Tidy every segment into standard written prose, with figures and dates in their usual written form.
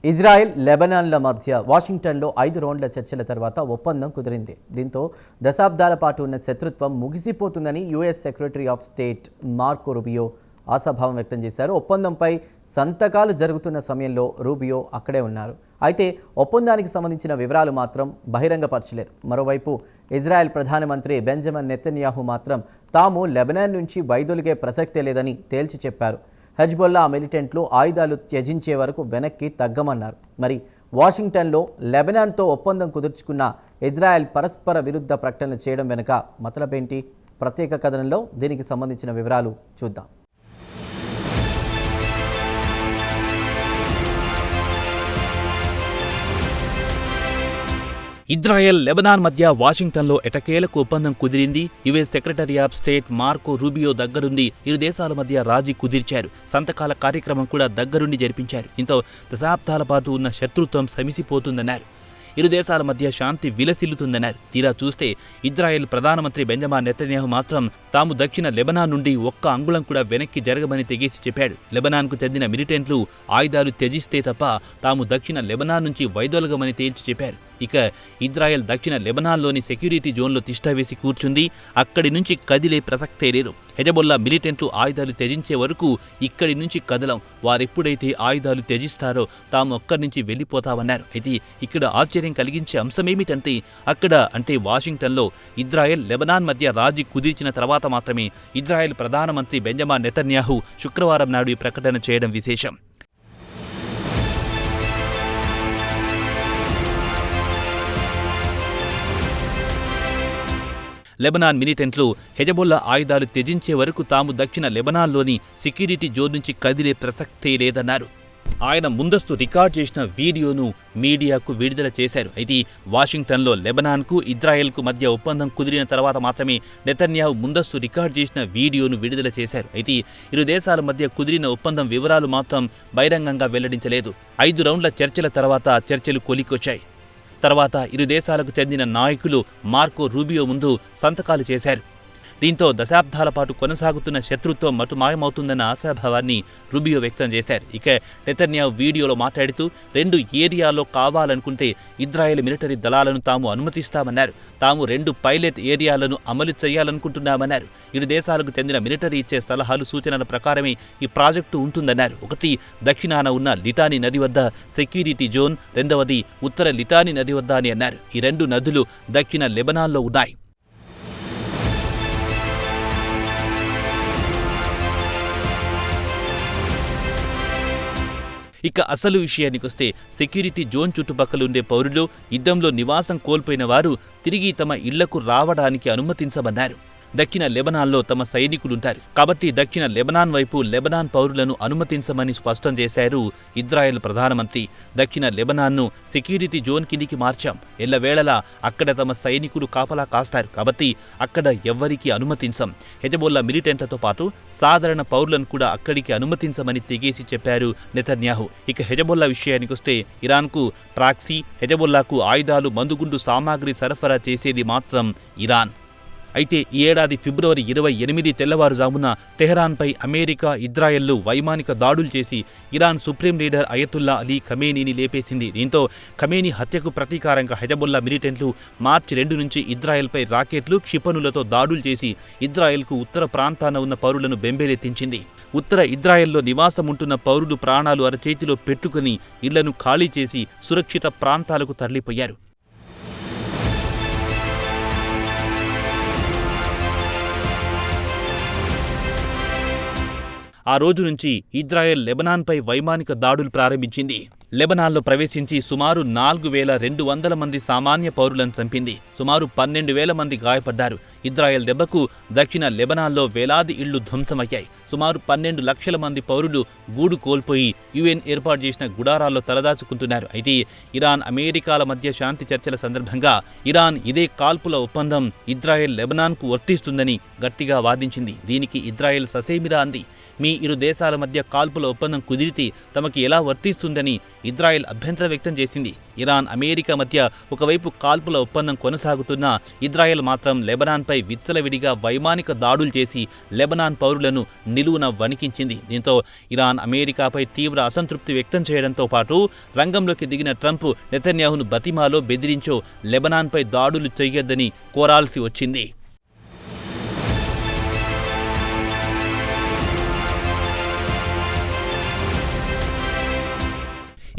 Israel, లెబనాన్ల మధ్య వాషింగ్టన్లో 5 రౌండ్ల చర్చల తర్వాత ఒప్పందం కుదిరింది. దీంతో దశాబ్దాల పాటు ఉన్న శత్రుత్వం ముగిసిపోతుందని US secretary of state Marco Rubio ఆశాభావం వ్యక్తం చేశారు. ఒప్పందంపై సంతకాలు జరుగుతున్న సమయంలో రూబియో అక్కడే ఉన్నారు. అయితే ఒప్పందానికి సంబంధించిన వివరాలు మాత్రం బహిరంగపరచలేదు. మరోవైపు ఇజ్రాయెల్ ప్రధానమంత్రి బెంజమిన్ నెతన్యాహు మాత్రం తాము లెబనాన్ నుంచి వైదొలిగే ప్రసక్తే లేదని తేల్చి చెప్పారు. హెజ్బొల్లా మిలిటెంట్లు ఆయుధాలు త్యజించే వరకు వెనక్కి తగ్గమన్నారు. మరి వాషింగ్టన్లో లెబనాన్తో ఒప్పందం కుదుర్చుకున్న ఇజ్రాయెల్ పరస్పర విరుద్ధ ప్రకటనలు చేయడం వెనుక మతలబేంటి? ప్రత్యేక కథనంలో దీనికి సంబంధించిన వివరాలు చూద్దాం. ఇజ్రాయెల్, లెబనాన్ మధ్య వాషింగ్టన్లో ఎటకేలకు ఒప్పందం కుదిరింది. US secretary of state Marco Rubio దగ్గరుండి ఇరు దేశాల మధ్య రాజీ కుదిర్చారు. సంతకాల కార్యక్రమం కూడా దగ్గరుండి జరిపించారు. ఇంతో దశాబ్దాల పాటు ఉన్న శత్రుత్వం సమిసిపోతుందన్నారు. ఇరు దేశాల మధ్య శాంతి విలసిల్లుతుందన్నారు. తీరా చూస్తే ఇజ్రాయెల్ ప్రధానమంత్రి బెంజమిన్ నెతన్యాహు మాత్రం తాము దక్షిణ లెబనాన్ నుండి ఒక్క అంగుళం కూడా వెనక్కి జరగమని తెగేసి చెప్పాడు. లెబనాన్కు చెందిన మిలిటెంట్లు ఆయుధాలు త్యజిస్తే తప్ప తాము దక్షిణ లెబనాన్ నుంచి వైదొలగమని తేల్చి చెప్పారు. ఇక ఇజ్రాయెల్ దక్షిణ లెబనాన్లోని సెక్యూరిటీ జోన్లో తిష్టవేసి కూర్చుంది. అక్కడి నుంచి కదిలే ప్రసక్తే లేదు. హెజబొల్లా మిలిటెంట్లు ఆయుధాలు త్యజించే వరకు ఇక్కడి నుంచి కదలం. వారెప్పుడైతే ఆయుధాలు త్యజిస్తారో తాము అక్కడి నుంచి వెళ్ళిపోతామన్నారు. అయితే ఇక్కడ ఆశ్చర్యం కలిగించే అంశమేమిటంటే అంటే వాషింగ్టన్లో ఇజ్రాయెల్, లెబనాన్ మధ్య రాజీ కుదిర్చిన తర్వాత మాత్రమే ఇజ్రాయెల్ ప్రధానమంత్రి బెంజమిన్ నెతన్యాహు శుక్రవారం నాడు ఈ ప్రకటన చేయడం విశేషం. లెబనాన్ మిలిటెంట్లు హెజబొల్లా ఆయుధాలు త్యజించే వరకు తాము దక్షిణ లెబనాన్లోని సెక్యూరిటీ జోన్ నుంచి కదిలే ప్రసక్తే లేదన్నారు. ఆయన ముందస్తు రికార్డ్ చేసిన వీడియోను మీడియాకు విడుదల చేశారు. అయితే వాషింగ్టన్లో లెబనాన్కు, ఇజ్రాయెల్కు మధ్య ఒప్పందం కుదిరిన తర్వాత మాత్రమే నెతన్యాహు ముందస్తు రికార్డ్ చేసిన వీడియోను విడుదల చేశారు. అయితే ఇరు దేశాల మధ్య కుదిరిన ఒప్పందం వివరాలు మాత్రం బహిరంగంగా వెల్లడించలేదు. 5 రౌండ్ల చర్చల తర్వాత చర్చలు కొలికొచ్చాయి. తర్వాత ఇరు దేశాలకు చెందిన నాయకులు మార్కో రూబియో ముందు సంతకాలు చేశారు. దీంతో దశాబ్దాల పాటు కొనసాగుతున్న శత్రుత్వం మటుమాయమవుతుందన్న ఆశాభావాన్ని రూబియో వ్యక్తం చేశారు. ఇక నెతన్యాహు వీడియోలో మాట్లాడుతూ 2 ఏరియాల్లో కావాలనుకుంటే ఇజ్రాయెల్ మిలిటరీ దళాలను తాము అనుమతిస్తామన్నారు. తాము 2 పైలట్ ఏరియాలను అమలు చేయాలనుకుంటున్నామన్నారు. ఇరు దేశాలకు చెందిన మిలిటరీ ఇచ్చే సలహాలు, సూచనల ప్రకారమే ఈ ప్రాజెక్టు ఉంటుందన్నారు. ఒకటి దక్షిణాన ఉన్న లిటానీ నది వద్ద సెక్యూరిటీ జోన్, రెండవది ఉత్తర లిటానీ నది వద్ద అని అన్నారు. ఈ 2 నదులు దక్షిణ లెబనాన్లో ఉన్నాయి. ఇక అసలు విషయానికొస్తే సెక్యూరిటీ జోన్ చుట్టుపక్కల ఉండే పౌరులు, యుద్ధంలో నివాసం కోల్పోయిన వారు తిరిగి తమ ఇళ్లకు రావడానికి అనుమతించమన్నారు. దక్షిణ లెబనాన్లో తమ సైనికులుంటారు కాబట్టి దక్షిణ లెబనాన్ వైపు లెబనాన్ పౌరులను అనుమతించమని స్పష్టం చేశారు ఇజ్రాయెల్ ప్రధానమంత్రి. దక్షిణ లెబనాన్ను సెక్యూరిటీ జోన్ కిందికి మార్చాం. ఎల్లవేళలా అక్కడ తమ సైనికులు కాపలా కాస్తారు కాబట్టి అక్కడ ఎవ్వరికీ అనుమతించం. హెజబొల్లా మిలిటెంట్లతో పాటు సాధారణ పౌరులను కూడా అక్కడికి అనుమతించమని తెగేసి చెప్పారు నెతన్యాహు. ఇక హెజబొల్లా విషయానికొస్తే ఇరాన్కు ప్రాక్సీ, హెజబొల్లాకు ఆయుధాలు, మందుగుండు సామాగ్రి సరఫరా చేసేది మాత్రం ఇరాన్. అయితే ఈ ఏడాది ఫిబ్రవరి 28 తెల్లవారుజామున టెహరాన్పై అమెరికా, ఇజ్రాయెల్లు వైమానిక దాడులు చేసి Iran supreme leader Ayatollah Ali ఖమేనీని లేపేసింది. దీంతో ఖమేనీ హత్యకు ప్రతీకారంగా హెజబొల్లా మిలిటెంట్లు మార్చి 2 నుంచి ఇజ్రాయెల్పై రాకెట్లు, క్షిపణులతో దాడులు చేసి ఇజ్రాయెల్కు ఉత్తర ప్రాంతాన ఉన్న పౌరులను బెంబేలెత్తించింది. ఉత్తర ఇజ్రాయెల్లో నివాసముంటున్న పౌరులు ప్రాణాలు అరచేతిలో పెట్టుకుని ఇళ్లను ఖాళీ చేసి సురక్షిత ప్రాంతాలకు తరలిపోయారు. ఆ రోజు నుంచి ఇజ్రాయెల్ లెబనాన్పై వైమానిక దాడులు ప్రారంభించింది. లెబనాన్లో ప్రవేశించి సుమారు 4,200 మంది సామాన్య పౌరులను చంపింది. సుమారు 12,000 మంది గాయపడ్డారు. ఇజ్రాయెల్ దెబ్బకు దక్షిణ లెబనాన్లో వేలాది ఇళ్లు ధ్వంసమయ్యాయి. సుమారు 12 లక్షల మంది పౌరులు గూడు కోల్పోయి యుఎన్ ఏర్పాటు చేసిన గుడారాల్లో తలదాచుకుంటున్నారు. అయితే ఇరాన్, అమెరికాల మధ్య శాంతి చర్చల సందర్భంగా ఇరాన్ ఇదే కాల్పుల ఒప్పందం ఇజ్రాయెల్ లెబనాన్కు వర్తిస్తుందని గట్టిగా వాదించింది. దీనికి ఇజ్రాయెల్ ససేమిరా అంది. మీ ఇరు దేశాల మధ్య కాల్పుల ఒప్పందం కుదిరితే తమకి ఎలా వర్తిస్తుందని ఇజ్రాయెల్ అభ్యంతరం వ్యక్తం చేసింది. ఇరాన్ అమెరికా మధ్య ఒకవైపు కాల్పుల ఒప్పందం కొనసాగుతున్నా ఇజ్రాయెల్ మాత్రం లెబనాన్పై విచ్చలవిడిగా వైమానిక దాడులు చేసి లెబనాన్ పౌరులను నిలువున వణికించింది. దీంతో ఇరాన్ అమెరికాపై తీవ్ర అసంతృప్తి వ్యక్తం చేయడంతో పాటు రంగంలోకి దిగిన ట్రంప్ నెతన్యాహును బతిమాలో బెదిరించో లెబనాన్పై దాడులు చేయొద్దని కోరాల్సి వచ్చింది.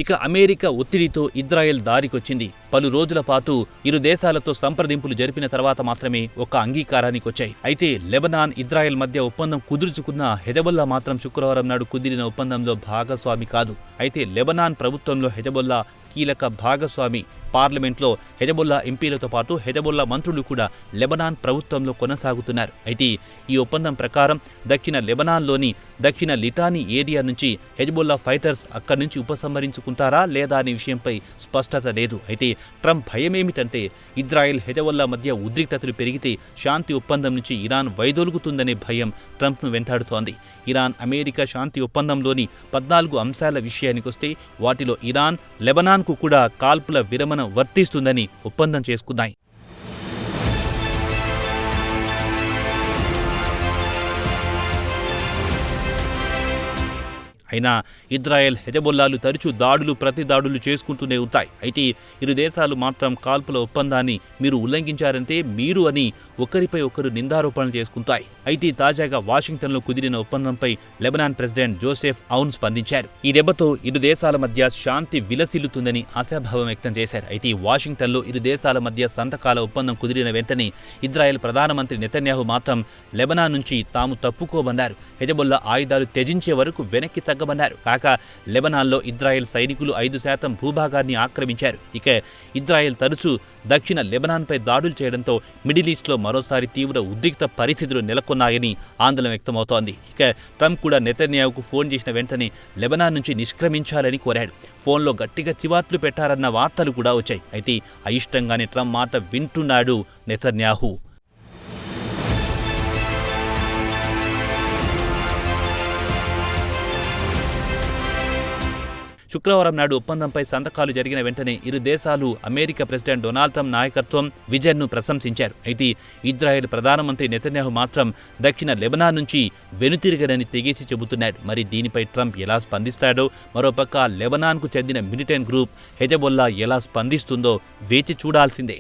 ఇక అమెరికా ఒత్తిడితో ఇజ్రాయెల్ దారికొచ్చింది. పలు రోజుల పాటు ఇరు దేశాలతో సంప్రదింపులు జరిపిన తర్వాత మాత్రమే ఒక అంగీకారానికి వచ్చాయి. అయితే లెబనాన్, ఇజ్రాయెల్ మధ్య ఒప్పందం కుదుర్చుకున్న హెజబొల్లా మాత్రం శుక్రవారం నాడు కుదిరిన ఒప్పందంలో భాగస్వామి కాదు. అయితే లెబనాన్ ప్రభుత్వంలో హెజబొల్లా కీలక భాగస్వామి. పార్లమెంట్లో హెజబొల్లా ఎంపీలతో పాటు హెజబొల్లా మంత్రులు కూడా లెబనాన్ ప్రభుత్వంలో కొనసాగుతున్నారు. అయితే ఈ ఒప్పందం ప్రకారం దక్షిణ లెబనాన్లోని దక్షిణ లిటానీ ఏరియా నుంచి హెజబొల్లా ఫైటర్స్ అక్కడి నుంచి ఉపసంహరించుకుంటారా లేదా అనే విషయంపై స్పష్టత లేదు. అయితే ట్రంప్ భయమేమిటంటే ఇజ్రాయెల్, హెజబొల్లా మధ్య ఉద్రిక్తతలు పెరిగితే శాంతి ఒప్పందం నుంచి ఇరాన్ వైదొలుగుతుందనే భయం ట్రంప్ను వెంటాడుతోంది. ఇరాన్ అమెరికా శాంతి ఒప్పందంలోని 14 అంశాల విషయానికొస్తే వాటిలో ఇరాన్, లెబనాన్కు కూడా కాల్పుల విరమణ వర్తిస్తుందని ఒప్పందం చేసుకున్నాయి. అయినా ఇజ్రాయెల్, హెజబొల్లాలు తరచూ దాడులు, ప్రతి దాడులు చేసుకుంటూనే ఉంటాయి. అయితే ఇరు దేశాలు మాత్రం కాల్పుల ఒప్పందాన్ని మీరు ఉల్లంఘించారంటే మీరు అని ఒకరిపై ఒకరు నిందారోపణలు చేసుకుంటాయి. అయితే తాజాగా వాషింగ్టన్లో కుదిరిన ఒప్పందంపై లెబనాన్ ప్రెసిడెంట్ జోసెఫ్ ఔన్ స్పందించారు. ఈ దెబ్బతో ఇరు దేశాల మధ్య శాంతి విలసిల్లుతుందని ఆశాభావం వ్యక్తం చేశారు. అయితే వాషింగ్టన్లో ఇరు దేశాల మధ్య సంతకాల ఒప్పందం కుదిరిన వెంటనే ఇజ్రాయెల్ ప్రధానమంత్రి నెతన్యాహు మాత్రం లెబనాన్ నుంచి తాము తప్పుకోమన్నారు. హెజబొల్లా ఆయుధాలు త్యజించే వరకు వెనక్కి తగ్గమన్నారు. కాక లెబనాన్లో ఇజ్రాయెల్ సైనికులు 5% భూభాగాన్ని ఆక్రమించారు. ఇక ఇజ్రాయెల్ తరచూ దక్షిణ లెబనాన్పై దాడులు చేయడంతో మిడిల్ ఈస్ట్లో మరోసారి తీవ్ర ఉద్రిక్త పరిస్థితులు నెలకొన్నాయని ఆందోళన వ్యక్తమవుతోంది. ఇక ట్రంప్ కూడా నెతన్యాహుకు ఫోన్ చేసిన వెంటనే లెబనాన్ నుంచి నిష్క్రమించాలని కోరాడు. ఫోన్లో గట్టిగా చివాట్లు పెట్టారన్న వార్తలు కూడా వచ్చాయి. అయితే అయిష్టంగానే ట్రంప్ మాట వింటున్నాడు నెతన్యాహు. శుక్రవారం నాడు ఒప్పందంపై సంతకాలు జరిగిన వెంటనే ఇరు దేశాలు అమెరికా ప్రెసిడెంట్ డొనాల్డ్ ట్రంప్ నాయకత్వం, విజన్ను ప్రశంసించారు. అయితే ఇజ్రాయెల్ ప్రధానమంత్రి నెతన్యాహు మాత్రం దక్షిణ లెబనాన్ నుంచి వెనుతిరగనని తెగేసి చెబుతున్నాడు. మరి దీనిపై ట్రంప్ ఎలా స్పందిస్తాడో, మరోపక్క లెబనాన్కు చెందిన మిలిటెంట్ గ్రూప్ హెజబొల్లా ఎలా స్పందిస్తుందో వేచి చూడాల్సిందే.